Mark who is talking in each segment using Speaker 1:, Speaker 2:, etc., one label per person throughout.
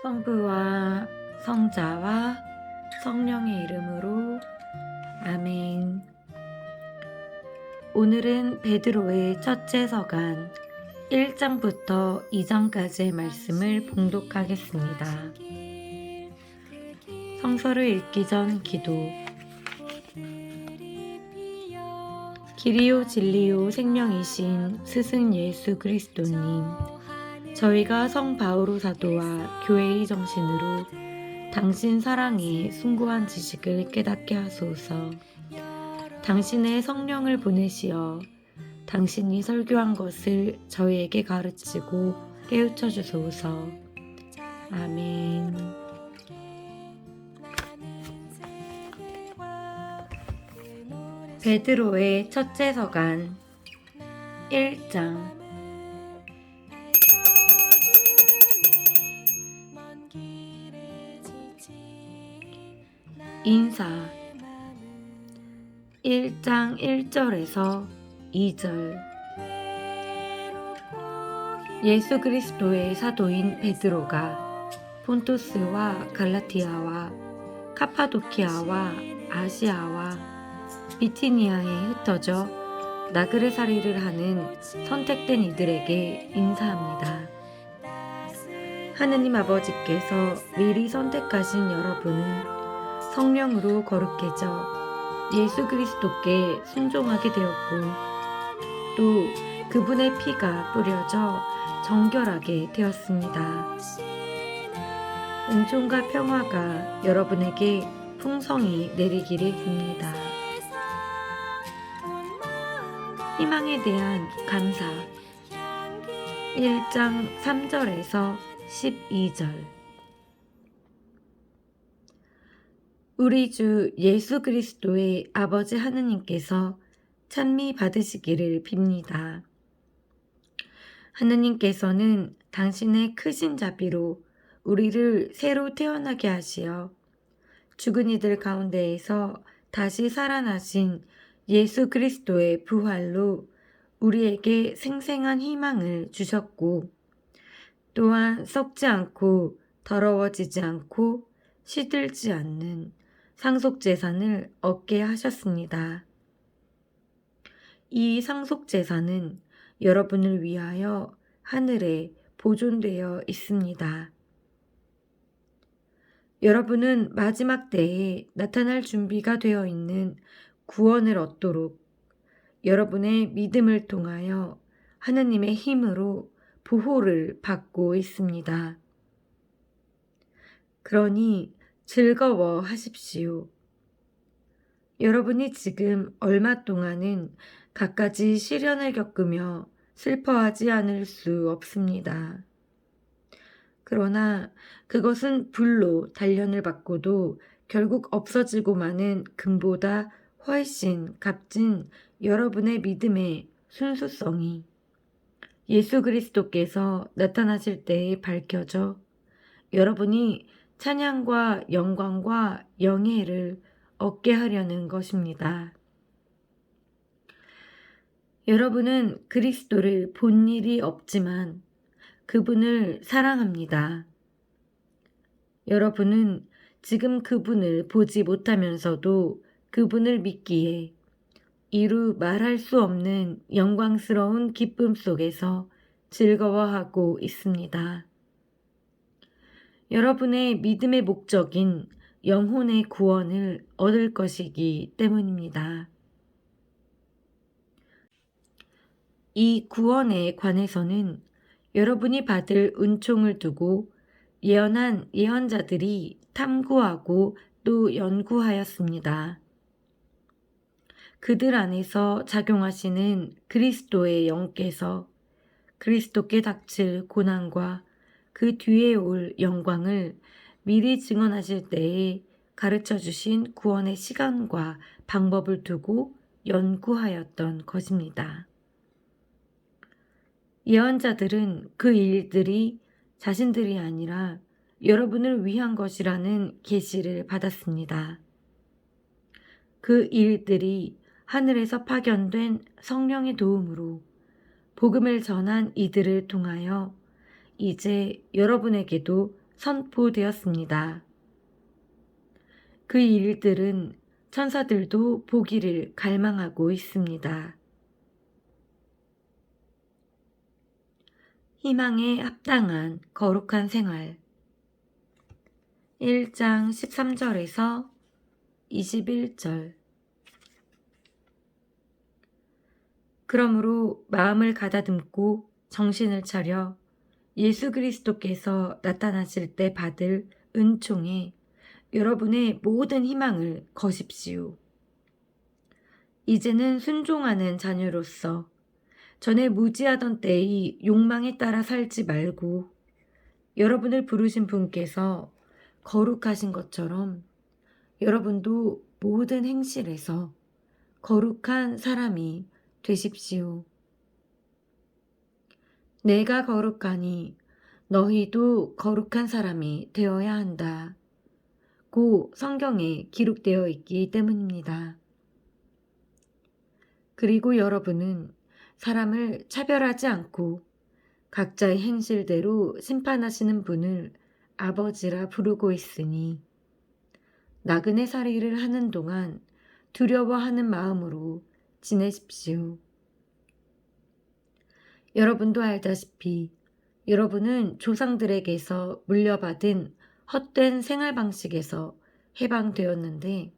Speaker 1: 성부와 성자와 성령의 이름으로 아멘. 오늘은 베드로의 첫째 서간 1장부터 2장까지의 말씀을 봉독하겠습니다. 성서를 읽기 전 기도. 길이요 진리요 생명이신 스승 예수 그리스도님, 저희가 성 바오로 사도와 교회의 정신으로 당신 사랑의 숭고한 지식을 깨닫게 하소서. 당신의 성령을 보내시어 당신이 설교한 것을 저희에게 가르치고 깨우쳐 주소서. 아멘. 베드로의 첫째 서간 1장. 인사. 1장 1절에서 2절. 예수 그리스도의 사도인 베드로가 폰토스와 갈라티아와 카파도키아와 아시아와 비티니아에 흩어져 나그네살이를 하는 선택된 이들에게 인사합니다. 하느님 아버지께서 미리 선택하신 여러분은 성령으로 거룩해져 예수 그리스도께 순종하게 되었고, 또 그분의 피가 뿌려져 정결하게 되었습니다. 은총과 평화가 여러분에게 풍성히 내리기를 빕니다. 희망에 대한 감사. 1장 3절에서 12절. 우리 주 예수 그리스도의 아버지 하느님께서 찬미 받으시기를 빕니다. 하느님께서는 당신의 크신 자비로 우리를 새로 태어나게 하시어 죽은 이들 가운데에서 다시 살아나신 예수 그리스도의 부활로 우리에게 생생한 희망을 주셨고, 또한 썩지 않고 더러워지지 않고 시들지 않는 상속재산을 얻게 하셨습니다. 이 상속재산은 여러분을 위하여 하늘에 보존되어 있습니다. 여러분은 마지막 때에 나타날 준비가 되어 있는 구원을 얻도록 여러분의 믿음을 통하여 하느님의 힘으로 보호를 받고 있습니다. 그러니 즐거워하십시오. 여러분이 지금 얼마 동안은 갖가지 시련을 겪으며 슬퍼하지 않을 수 없습니다. 그러나 그것은 불로 단련을 받고도 결국 없어지고 마는 금보다 훨씬 값진 여러분의 믿음의 순수성이 예수 그리스도께서 나타나실 때에 밝혀져 여러분이 찬양과 영광과 영예를 얻게 하려는 것입니다. 여러분은 그리스도를 본 일이 없지만 그분을 사랑합니다. 여러분은 지금 그분을 보지 못하면서도 그분을 믿기에 이루 말할 수 없는 영광스러운 기쁨 속에서 즐거워하고 있습니다. 여러분의 믿음의 목적인 영혼의 구원을 얻을 것이기 때문입니다. 이 구원에 관해서는 여러분이 받을 은총을 두고 예언한 예언자들이 탐구하고 또 연구하였습니다. 그들 안에서 작용하시는 그리스도의 영께서 그리스도께 닥칠 고난과 그 뒤에 올 영광을 미리 증언하실 때에 가르쳐 주신 구원의 시간과 방법을 두고 연구하였던 것입니다. 예언자들은 그 일들이 자신들이 아니라 여러분을 위한 것이라는 계시를 받았습니다. 그 일들이 하늘에서 파견된 성령의 도움으로 복음을 전한 이들을 통하여 이제 여러분에게도 선포되었습니다. 그 일들은 천사들도 보기를 갈망하고 있습니다. 희망에 합당한 거룩한 생활 1장 13절에서 21절 그러므로 마음을 가다듬고 정신을 차려 예수 그리스도께서 나타나실 때 받을 은총에 여러분의 모든 희망을 거십시오. 이제는 순종하는 자녀로서 전에 무지하던 때의 욕망에 따라 살지 말고 여러분을 부르신 분께서 거룩하신 것처럼 여러분도 모든 행실에서 거룩한 사람이 되십시오. 내가 거룩하니 너희도 거룩한 사람이 되어야 한다. 고 성경에 기록되어 있기 때문입니다. 그리고 여러분은 사람을 차별하지 않고 각자의 행실대로 심판하시는 분을 아버지라 부르고 있으니 나그네 살이를 하는 동안 두려워하는 마음으로 지내십시오. 여러분도 알다시피 여러분은 조상들에게서 물려받은 헛된 생활 방식에서 해방되었는데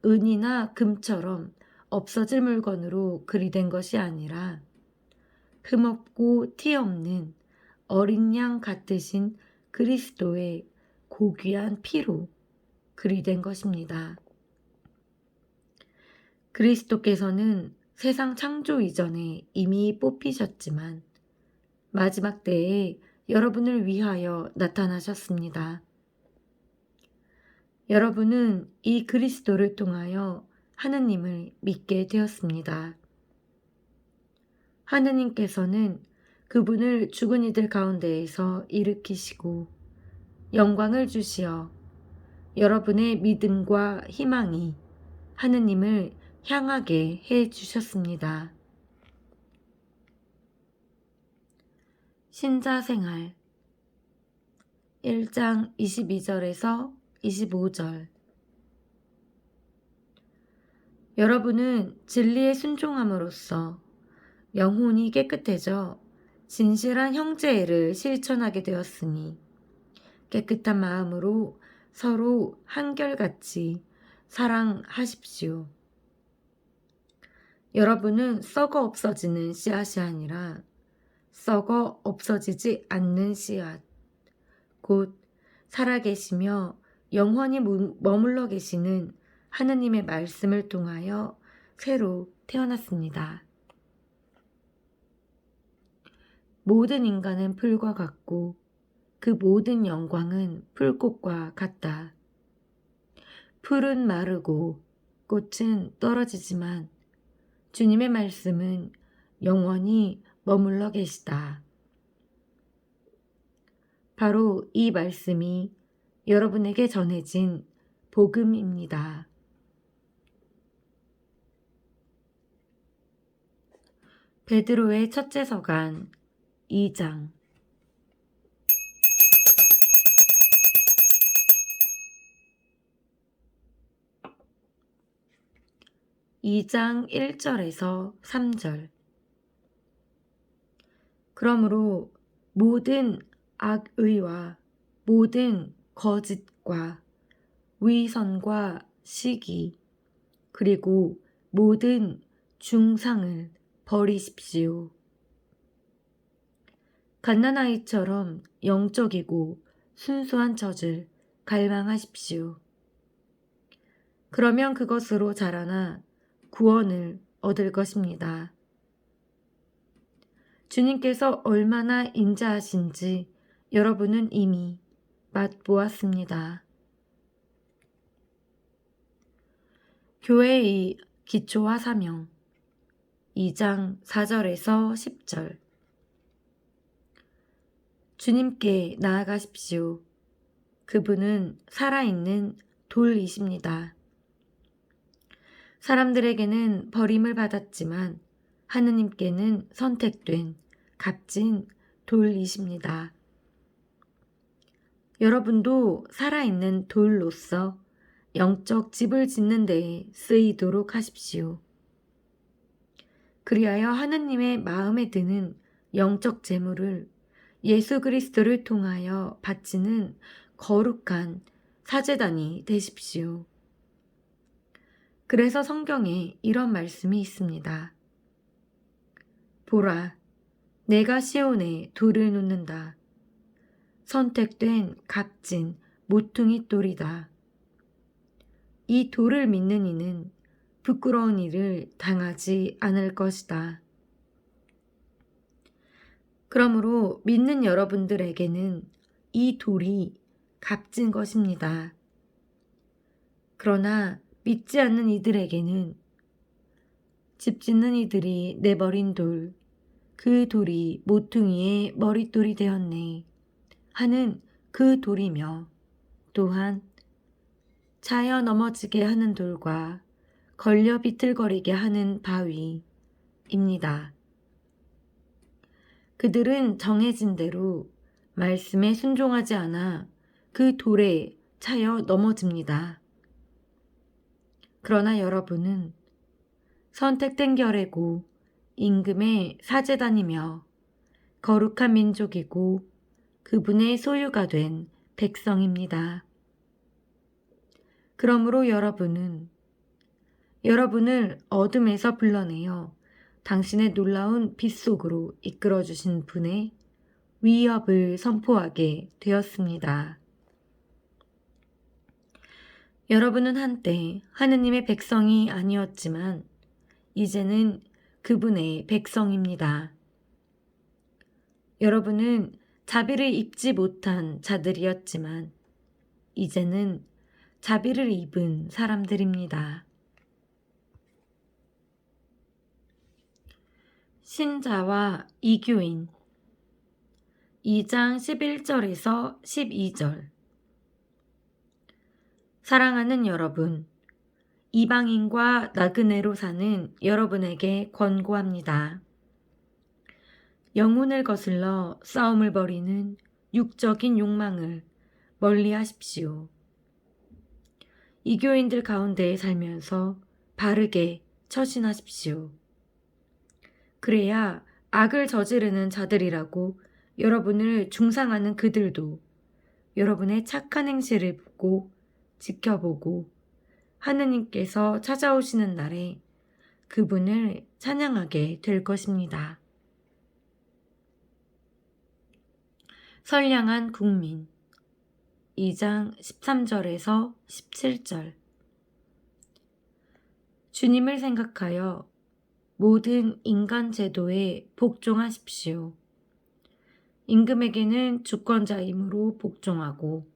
Speaker 1: 은이나 금처럼 없어질 물건으로 그리된 것이 아니라 흠없고 티 없는 어린 양 같으신 그리스도의 고귀한 피로 그리된 것입니다. 그리스도께서는 세상 창조 이전에 이미 뽑히셨지만 마지막 때에 여러분을 위하여 나타나셨습니다. 여러분은 이 그리스도를 통하여 하느님을 믿게 되었습니다. 하느님께서는 그분을 죽은 이들 가운데에서 일으키시고 영광을 주시어 여러분의 믿음과 희망이 하느님을 향하게 해 주셨습니다. 신자생활 1장 22절에서 25절 여러분은 진리에 순종함으로써 영혼이 깨끗해져 진실한 형제애를 실천하게 되었으니 깨끗한 마음으로 서로 한결같이 사랑하십시오. 여러분은 썩어 없어지는 씨앗이 아니라 썩어 없어지지 않는 씨앗, 곧 살아계시며 영원히 머물러 계시는 하느님의 말씀을 통하여 새로 태어났습니다. 모든 인간은 풀과 같고 그 모든 영광은 풀꽃과 같다. 풀은 마르고 꽃은 떨어지지만 주님의 말씀은 영원히 머물러 계시다. 바로 이 말씀이 여러분에게 전해진 복음입니다. 베드로의 첫째 서간 2장 2장 1절에서 3절 그러므로 모든 악의와 모든 거짓과 위선과 시기 그리고 모든 중상을 버리십시오. 갓난아이처럼 영적이고 순수한 젖을 갈망하십시오. 그러면 그것으로 자라나 구원을 얻을 것입니다. 주님께서 얼마나 인자하신지 여러분은 이미 맛보았습니다. 교회의 기초와 사명 2장 4절에서 10절 주님께 나아가십시오. 그분은 살아있는 돌이십니다. 사람들에게는 버림을 받았지만 하느님께는 선택된 값진 돌이십니다. 여러분도 살아있는 돌로서 영적 집을 짓는 데에 쓰이도록 하십시오. 그리하여 하느님의 마음에 드는 영적 재물을 예수 그리스도를 통하여 바치는 거룩한 사제단이 되십시오. 그래서 성경에 이런 말씀이 있습니다. 보라, 내가 시온에 돌을 놓는다. 선택된 값진 모퉁이 돌이다. 이 돌을 믿는 이는 부끄러운 일을 당하지 않을 것이다. 그러므로 믿는 여러분들에게는 이 돌이 값진 것입니다. 그러나 믿지 않는 이들에게는 집 짓는 이들이 내버린 돌, 그 돌이 모퉁이의 머릿돌이 되었네 하는 그 돌이며, 또한 차여 넘어지게 하는 돌과 걸려 비틀거리게 하는 바위입니다. 그들은 정해진 대로 말씀에 순종하지 않아 그 돌에 차여 넘어집니다. 그러나 여러분은 선택된 결이고 임금의 사제단이며 거룩한 민족이고 그분의 소유가 된 백성입니다. 그러므로 여러분을 어둠에서 불러내어 당신의 놀라운 빛 속으로 이끌어주신 분의 위협을 선포하게 되었습니다. 여러분은 한때 하느님의 백성이 아니었지만 이제는 그분의 백성입니다. 여러분은 자비를 입지 못한 자들이었지만 이제는 자비를 입은 사람들입니다. 신자와 이교인 2장 11절에서 12절. 사랑하는 여러분, 이방인과 나그네로 사는 여러분에게 권고합니다. 영혼을 거슬러 싸움을 벌이는 육적인 욕망을 멀리 하십시오. 이교인들 가운데 살면서 바르게 처신하십시오. 그래야 악을 저지르는 자들이라고 여러분을 중상하는 그들도 여러분의 착한 행실을 보고 지켜보고 하느님께서 찾아오시는 날에 그분을 찬양하게 될 것입니다. 선량한 국민 2장 13절에서 17절. 주님을 생각하여 모든 인간 제도에 복종하십시오. 임금에게는 주권자이므로 복종하고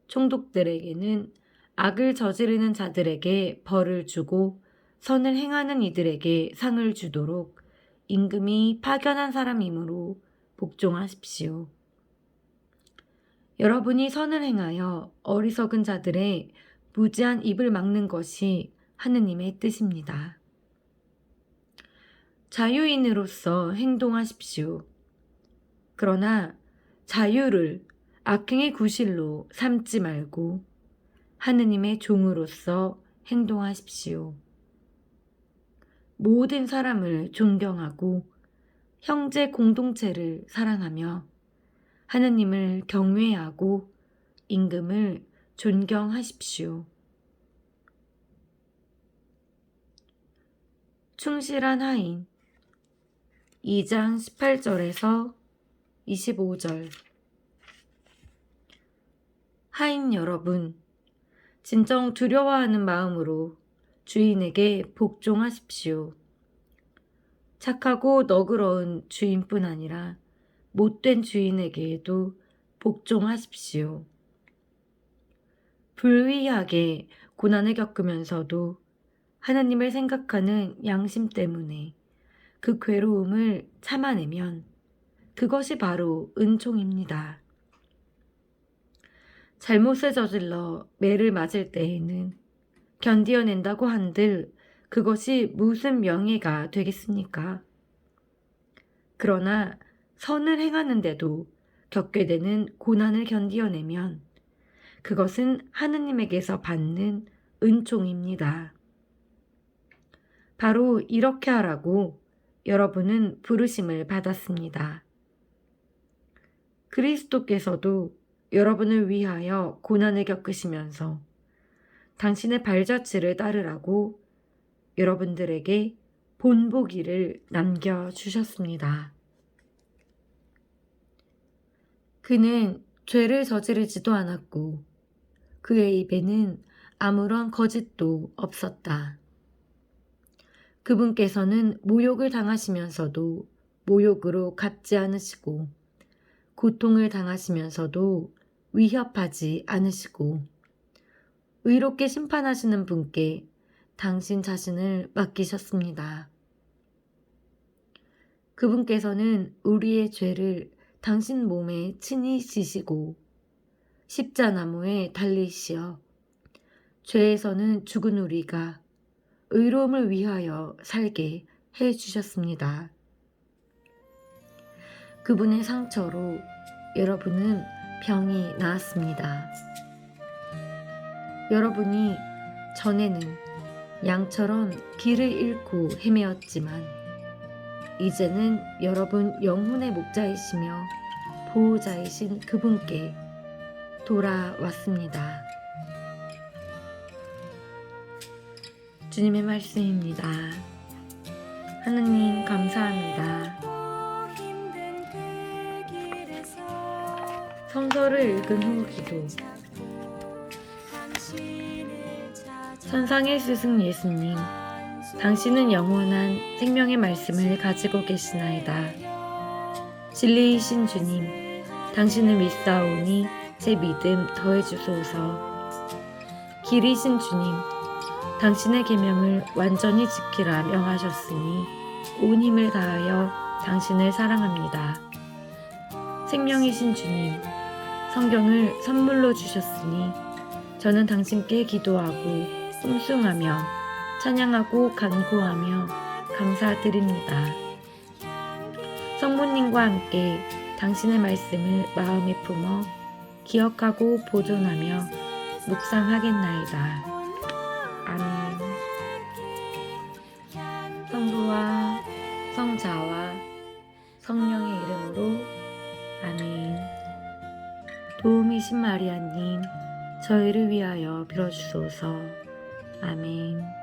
Speaker 1: 총독들에게는 악을 저지르는 자들에게 벌을 주고 선을 행하는 이들에게 상을 주도록 임금이 파견한 사람이므로 복종하십시오. 여러분이 선을 행하여 어리석은 자들의 무지한 입을 막는 것이 하느님의 뜻입니다. 자유인으로서 행동하십시오. 그러나 자유를 악행의 구실로 삼지 말고 하느님의 종으로서 행동하십시오. 모든 사람을 존경하고 형제 공동체를 사랑하며 하느님을 경외하고 임금을 존경하십시오. 충실한 하인 2장 18절에서 25절. 하인 여러분, 진정 두려워하는 마음으로 주인에게 복종하십시오. 착하고 너그러운 주인뿐 아니라 못된 주인에게도 복종하십시오. 불의하게 고난을 겪으면서도 하나님을 생각하는 양심 때문에 그 괴로움을 참아내면 그것이 바로 은총입니다. 잘못을 저질러 매를 맞을 때에는 견디어낸다고 한들 그것이 무슨 명예가 되겠습니까? 그러나 선을 행하는데도 겪게 되는 고난을 견디어내면 그것은 하느님에게서 받는 은총입니다. 바로 이렇게 하라고 여러분은 부르심을 받았습니다. 그리스도께서도 여러분을 위하여 고난을 겪으시면서 당신의 발자취를 따르라고 여러분들에게 본보기를 남겨주셨습니다. 그는 죄를 저지르지도 않았고 그의 입에는 아무런 거짓도 없었다. 그분께서는 모욕을 당하시면서도 모욕으로 갚지 않으시고 고통을 당하시면서도 위협하지 않으시고 의롭게 심판하시는 분께 당신 자신을 맡기셨습니다. 그분께서는 우리의 죄를 당신 몸에 친히 지시고 십자나무에 달리시어 죄에서는 죽은 우리가 의로움을 위하여 살게 해주셨습니다. 그분의 상처로 여러분은 병이 나았습니다. 여러분이 전에는 양처럼 길을 잃고 헤매었지만 이제는 여러분 영혼의 목자이시며 보호자이신 그분께 돌아왔습니다. 주님의 말씀입니다. 하느님 감사합니다. 성서를 읽은 후 기도. 천상의 스승 예수님, 당신은 영원한 생명의 말씀을 가지고 계시나이다. 진리이신 주님, 당신을 믿사오니 제 믿음 더해주소서. 길이신 주님, 당신의 계명을 완전히 지키라 명하셨으니 온 힘을 다하여 당신을 사랑합니다. 생명이신 주님, 성경을 선물로 주셨으니 저는 당신께 기도하고 숭숭하며 찬양하고 간구하며 감사드립니다. 성부님과 함께 당신의 말씀을 마음에 품어 기억하고 보존하며 묵상하겠나이다. 아멘. 성부와 성자와 성령의 이름으로 아멘. 도우미신 마리아님, 저희를 위하여 빌어주소서. 아멘.